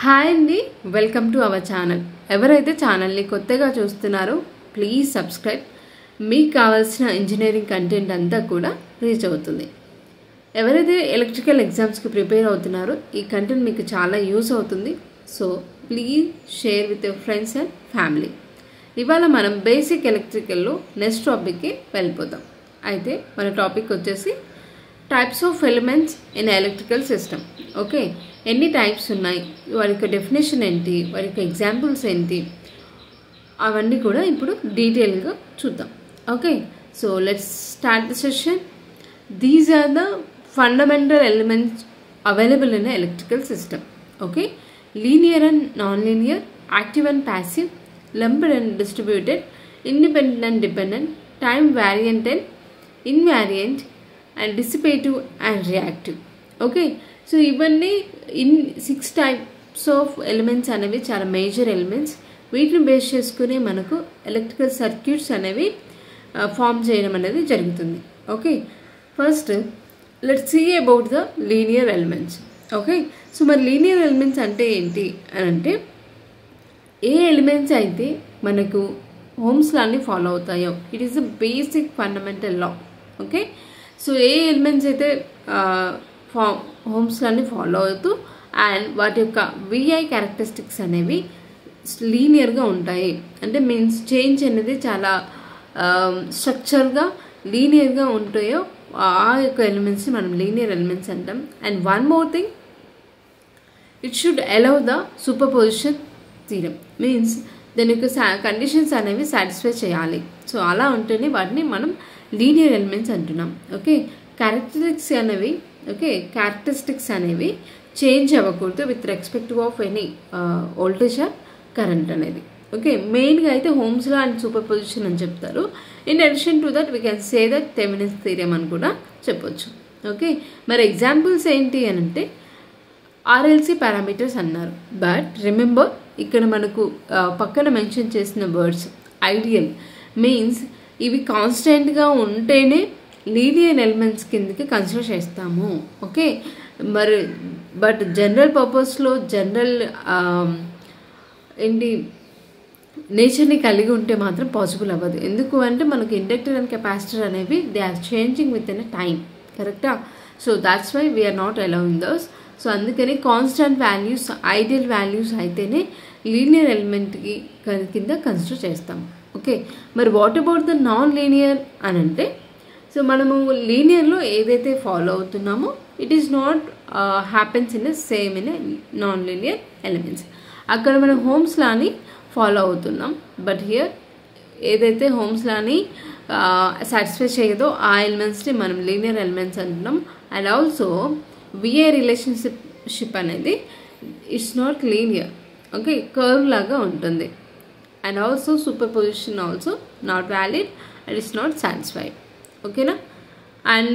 Hi అండి, welcome to our channel. ఎవరైతే ఛానల్ని కొత్తగా చూస్తున్నారో ప్లీజ్ సబ్స్క్రైబ్. మీకు కావాల్సిన ఇంజనీరింగ్ కంటెంట్ అంతా కూడా రీచ్ అవుతుంది. ఎవరైతే ఎలక్ట్రికల్ ఎగ్జామ్స్కి ప్రిపేర్ అవుతున్నారో ఈ కంటెంట్ మీకు చాలా యూస్ అవుతుంది. So please share with your friends and family. ఇవాళ మనం బేసిక్ ఎలక్ట్రికల్లో నెక్స్ట్ టాపిక్కి వెళ్ళిపోతాం. అయితే మన టాపిక్ వచ్చేసి types of elements in electrical system. Okay, ఎన్ని టైప్స్ ఉన్నాయి, వారి యొక్క డెఫినేషన్ ఏంటి, వారి యొక్క ఎగ్జాంపుల్స్ ఏంటి, అవన్నీ కూడా ఇప్పుడు డీటెయిల్గా చూద్దాం. Okay, so let's start the session. These are the fundamental elements available in electrical system. Okay, linear and non linear, active and passive, lumped and distributed, independent and dependent, time variant and invariant, and dissipative and reactive. Okay, so ఇవన్నీ in 6 types of elements అనేవి చాలా major elements. వీటిని base చేసుకుని మనకు electrical circuits అనేవి form చేయడం అనేది జరుగుతుంది. Okay, first let's see about the linear elements. Okay, so మరి లీనియర్ ఎలిమెంట్స్ అంటే ఏంటి అని అంటే, ఏ ఎలిమెంట్స్ అయితే మనకు ఓమ్స్ లాని ఫాలో అవుతాయో, it is the basic fundamental law. Okay, so ఏ ఎలిమెంట్స్ అయితే ఓమ్స్ లాని ఫాలో అవుతూ అండ్ వాటి యొక్క విఐ క్యారెక్టరిస్టిక్స్ అనేవి లీనియర్గా ఉంటాయి, అంటే మీన్స్ చేంజ్ అనేది చాలా స్ట్రక్చర్గా లీనియర్గా ఉంటాయో ఆ యొక్క ఎలిమెంట్స్ని మనం లీనియర్ ఎలిమెంట్స్ అంటాం. And one more thing, it should allow the super position theorem, means దాని యొక్క కండిషన్స్ అనేవి సాటిస్ఫై చేయాలి. సో అలా ఉంటేనే వాటిని మనం లీనియర్ ఎలిమెంట్స్ అంటున్నాం. ఓకే, క్యారెక్టరిస్టిక్స్ అనేవి చేంజ్ అవ్వకూడదు with respective of any voltage or current అనేది. ఓకే, మెయిన్గా అయితే Ohm's law and superposition అని చెప్తారు. In addition to that we can say that Thevenin's theorem అని కూడా చెప్పొచ్చు. ఓకే, మరి ఎగ్జాంపుల్స్ ఏంటి అని అంటే ఆర్ఎల్సి పారామీటర్స్ అన్నారు. బట్ రిమెంబర్, ఇక్కడ మనకు పక్కన మెన్షన్ చేసిన వర్డ్స్ ఐడియల్ మీన్స్ ఇవి కాన్స్టెంట్గా ఉంటేనే లీనియర్ ఎలిమెంట్స్ కిందకి కన్సిడర్ చేస్తాము. ఓకే, మరి బట్ జనరల్ పర్పస్లో జనరల్ ఏంటి నేచర్ని కలిగి ఉంటే మాత్రం పాసిబుల్ అవ్వదు. ఎందుకు అంటే మనకు ఇండక్టర్ అండ్ కెపాసిటర్ అనేవి they are changing within a time, కరెక్టా? So that's why we are not allowing those. So అందుకని కాన్స్టెంట్ వాల్యూస్, ఐడియల్ వాల్యూస్ అయితేనే లీనియర్ ఎలిమెంట్కి కింద కన్సిడర్ చేస్తాం. ఓకే, మరి what about the non linear అని అంటే, సో మనము లీనియర్లో ఏదైతే ఫాలో అవుతున్నామో it is not happens in same in non linear elements. అక్కడ మనం ఓమ్స్ లాని ఫాలో అవుతున్నాం, బట్ హియర్ ఏదైతే ఓమ్స్ లాని సాటిస్ఫై చేయదో ఆ ఎలిమెంట్స్ని మనం లీనియర్ ఎలిమెంట్స్ అంటున్నాం. అండ్ ఆల్సో విఐ రిలేషన్షిప్ అనేది it's not linear. Okay, curve లాగా ఉంటుంది. And also superposition also not valid and it's not satisfied. ఓకేనా? And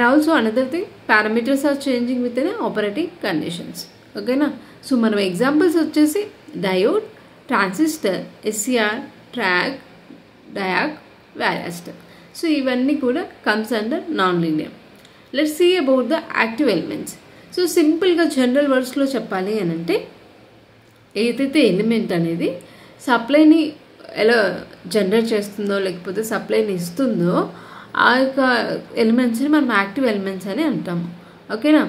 also another thing, parameters are changing within operating conditions. ఓకేనా? So మనం examples వచ్చేసి diode, transistor, SCR, triac, diac, varistor. So ఇవన్నీ కూడా comes under non linear. Let's see about the active elements. So సింపుల్గా general వర్డ్స్లో చెప్పాలి అని అంటే, ఏదైతే ఎలిమెంట్ అనేది సప్లైని ఎలా జనరేట్ చేస్తుందో లేకపోతే సప్లైని ఇస్తుందో ఆ యొక్క ఎలిమెంట్స్ని మనం యాక్టివ్ ఎలిమెంట్స్ అని అంటాము. ఓకేనా?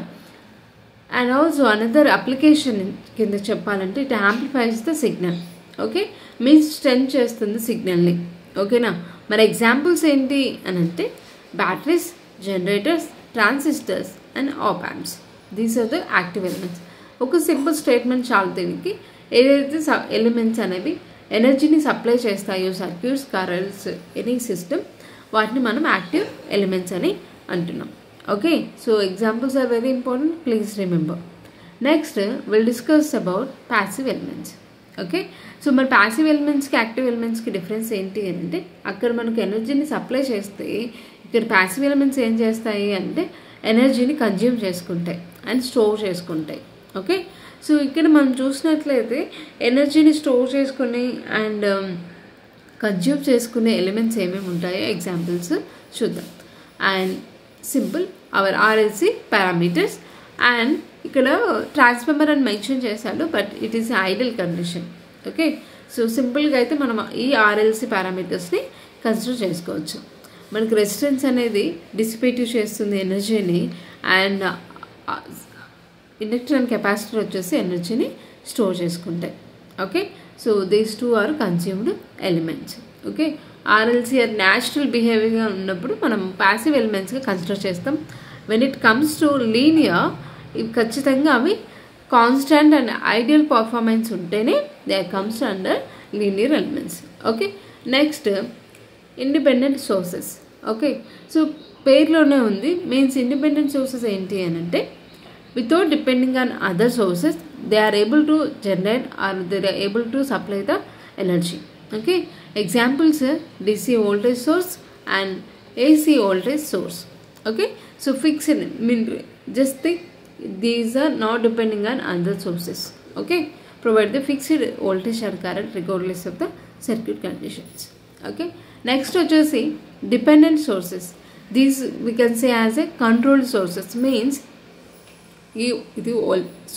అండ్ ఆల్సో అనదర్ అప్లికేషన్ కింద చెప్పాలంటే it amplifies the signal. Okay, means strength చేస్తుంది సిగ్నల్ని. ఓకేనా? మరి ఎగ్జాంపుల్స్ ఏంటి అని అంటే batteries, generators, transistors and op amps. These are the active elements. ఒక సింపుల్ స్టేట్మెంట్ చాలు దీనికి. ఏదైతే ఎలిమెంట్స్ అనేవి ఎనర్జీని సప్లై చేస్తాయో సర్క్యూట్స్, కరెంట్స్, ఎనీ సిస్టమ్, వాటిని మనం యాక్టివ్ ఎలిమెంట్స్ అని అంటున్నాం. Okay, so examples are very important, please remember. Next will discuss about passive elements. Okay, so మరి ప్యాసివ్ ఎలిమెంట్స్కి యాక్టివ్ ఎలిమెంట్స్కి డిఫరెన్స్ ఏంటి అంటే, అక్కడ మనకు ఎనర్జీని సప్లై చేస్తే ఇక్కడ ప్యాసివ్ ఎలిమెంట్స్ ఏం చేస్తాయి అంటే ఎనర్జీని కన్జ్యూమ్ చేసుకుంటాయి అండ్ స్టోర్ చేసుకుంటాయి. ఓకే, సో ఇక్కడ మనం చూసినట్లయితే ఎనర్జీని స్టోర్ చేసుకుని అండ్ కన్జ్యూమ్ చేసుకునే ఎలిమెంట్స్ ఏమేమి ఉంటాయో ఎగ్జాంపుల్స్ చూద్దాం. And simple our RLC parameters and ఇక్కడ ట్రాన్స్ఫార్మర్ అని మెన్షన్ చేశాడు, but it is ideal condition. Okay, so సింపుల్గా అయితే మనం ఈ ఆర్ఎల్సి పారామీటర్స్ని కన్సిడర్ చేసుకోవచ్చు. మనకి రెసిస్టెన్స్ అనేది డిసిపేటివ్ చేస్తుంది ఎనర్జీని, అండ్ ఇండక్టర్ అండ్ కెపాసిటర్ వచ్చేసి ఎనర్జీని స్టోర్ చేసుకుంటాయి. Okay, so these two are consumed elements. Okay, RLC are natural బిహేవియర్గా ఉన్నప్పుడు మనం ప్యాసివ్ ఎలిమెంట్స్గా కన్సిడర్ చేస్తాం. When it comes to linear, ఇవి ఖచ్చితంగా అవి కాన్స్టెంట్ అండ్ ఐడియల్ పర్ఫార్మెన్స్ ఉంటేనే they comes under linear elements. Okay, next independent sources. Okay, so పేర్లోనే ఉంది, మీన్స్ ఇండిపెండెంట్ సోర్సెస్ ఏంటి అని అంటే without depending on other sources they are able to generate or they are able to supply the energy. Okay, examples DC voltage source and AC voltage source. Okay, so fixed mean just think these are not depending on other sources. Okay, provide the fixed voltage or current regardless of the circuit conditions. Okay, next వచ్చేసి dependent sources. These we can say as a controlled sources, means ఇది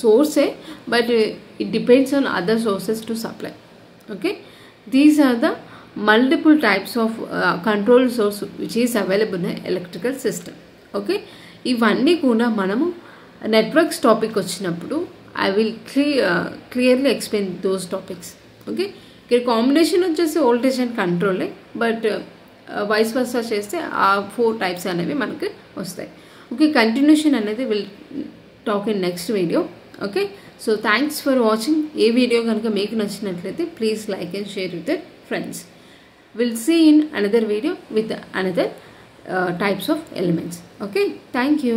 source but it depends on other sources to supply. Okay, these are the multiple types of control source which is available in electrical system. Okay, ఇవన్నీ కూడా మనము networks topic వచ్చినప్పుడు I will clearly explain those topics. Okay, ఇక్కడ combination వచ్చేసి voltage and కంట్రోలే, but vice versa చేస్తే ఆ 4 types అనేవి మనకి వస్తాయి. ఓకే, కంటిన్యూషన్ అనేది will talk in next video. Okay, so thanks for watching. ఏ వీడియో కనుక మీకు నచ్చినట్లయితే please like and share with your friends. Will see in another video with another types of elements. Okay, thank you.